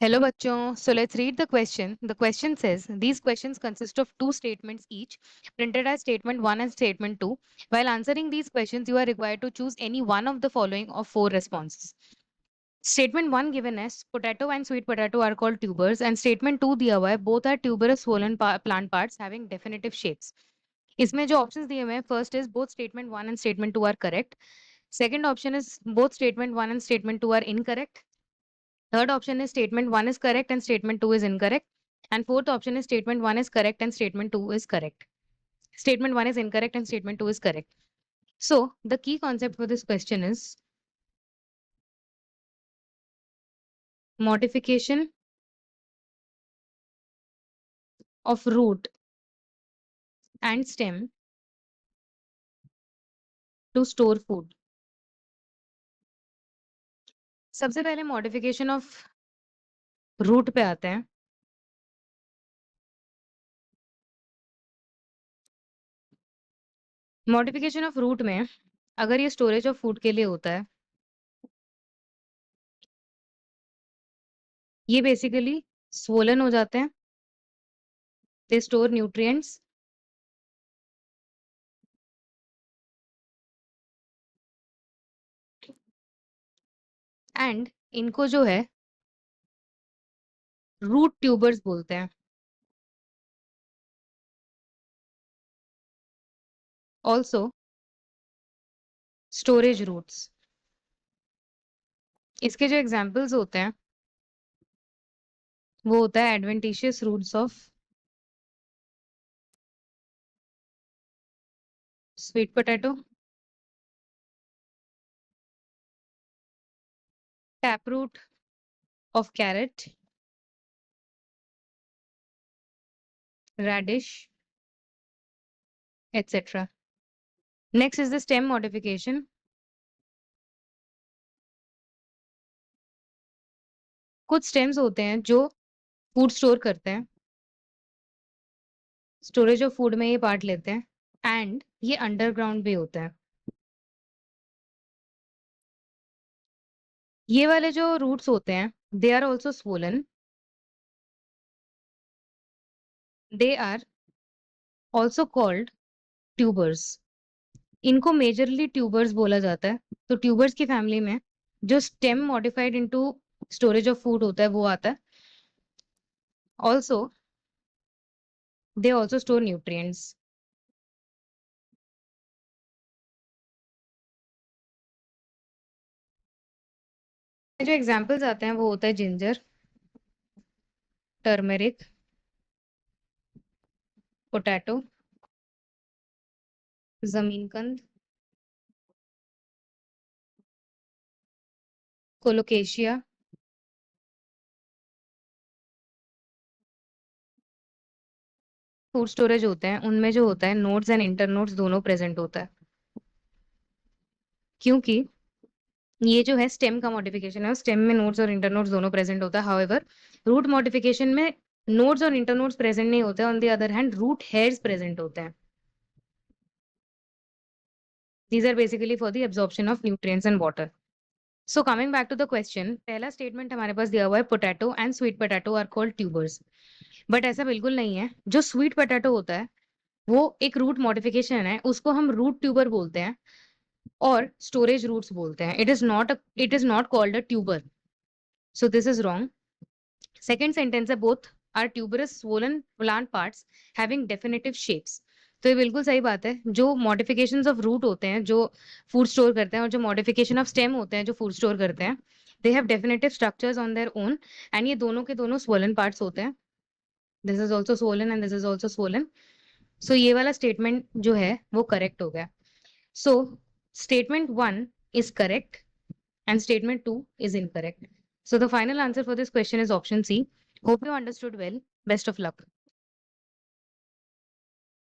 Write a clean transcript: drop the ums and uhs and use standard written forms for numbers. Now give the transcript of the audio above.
Hello bachchon. So let's read the question. The question says these questions consist of two statements each, printed as statement 1 and statement 2. While answering these questions, you are required to choose any one of the following of four responses. Statement 1 given as potato and sweet potato are called tubers, and statement 2 दिया हुआ है both are tuberous swollen plant parts having definitive shapes. इसमें जो options दिए हुए हैं, first is both statement 1 and statement 2 are correct. Second option is both statement 1 and statement 2 are incorrect. Third option is statement 1 is correct and statement 2 is incorrect. And fourth option is statement 1 is correct and statement 2 is correct. Statement 1 is incorrect and statement 2 is correct. So the key concept for this question is modification of root and stem to store food. सबसे पहले modification of root पे आते हैं. Modification of root में अगर ये storage of food के लिए होता है, ये बेसिकली स्वोलन हो जाते हैं. दे स्टोर न्यूट्रिएंट्स एंड इनको जो है रूट ट्यूबर्स बोलते हैं. Also storage roots. इसके जो एग्जाम्पल्स होते हैं वो होता है adventitious roots of sweet potato, tap root of carrot, radish, etc. Next is the stem modification. कुछ स्टेम्स होते हैं जो फूड स्टोर करते हैं, स्टोरेज ऑफ फूड में ये पार्ट लेते हैं, एंड ये अंडरग्राउंड भी होता है. ये वाले जो रूट्स होते हैं they are also swollen. They are also called tubers. इनको मेजरली ट्यूबर्स बोला जाता है. तो ट्यूबर्स की फैमिली में जो stem modified into storage of food होता है वो आता है. Also they also store nutrients. जो एग्जांपल्स आते हैं वो होता है जिंजर, टर्मरिक, पोटैटो, जमीनकंद, कोलोकेशिया, फूड स्टोरेज होते हैं. उनमें जो होता है नोड्स एंड इंटरनोड्स दोनों प्रेजेंट होता है, क्योंकि ये जो है स्टेम का मॉडिफिकेशन है. स्टेम में नोड्स और इंटरनोड्स दोनों प्रेजेंट होता है. हाउएवर रूट मॉडिफिकेशन में नोड्स और इंटरनोड्स प्रेजेंट नहीं होते. On the other hand root hairs present होते हैं. These are basically for the absorption of nutrients and water. So coming back to the question, पहला स्टेटमेंट हमारे पास दिया हुआ है potato and sweet potato are called tubers. But ऐसा बिल्कुल नहीं है. जो स्वीट पोटैटो होता है वो एक रूट मॉडिफिकेशन है, उसको हम रूट ट्यूबर बोलते हैं और स्टोरेज रूट्स बोलते हैं. It is not called a tuber. So this is wrong. Second sentence है both are tuberous swollen plant parts having definitive shapes. तो ये बिल्कुल सही बात है. जो मॉडिफिकेशंस ऑफ रूट होते हैं जो फूड स्टोर करते हैं और जो मॉडिफिकेशन ऑफ स्टेम होते हैं जो फूड स्टोर करते हैं, they have definitive structures on their own and ये दोनों के दोनों स्वोलन पार्ट्स होते हैं. This is also swollen and this is also swollen. So ये वाला स्टेटमेंट जो है वो करेक्ट हो गया. So statement 1 is correct and statement 2 is incorrect. So the final answer for this question is option C. Hope you understood well. Best of luck.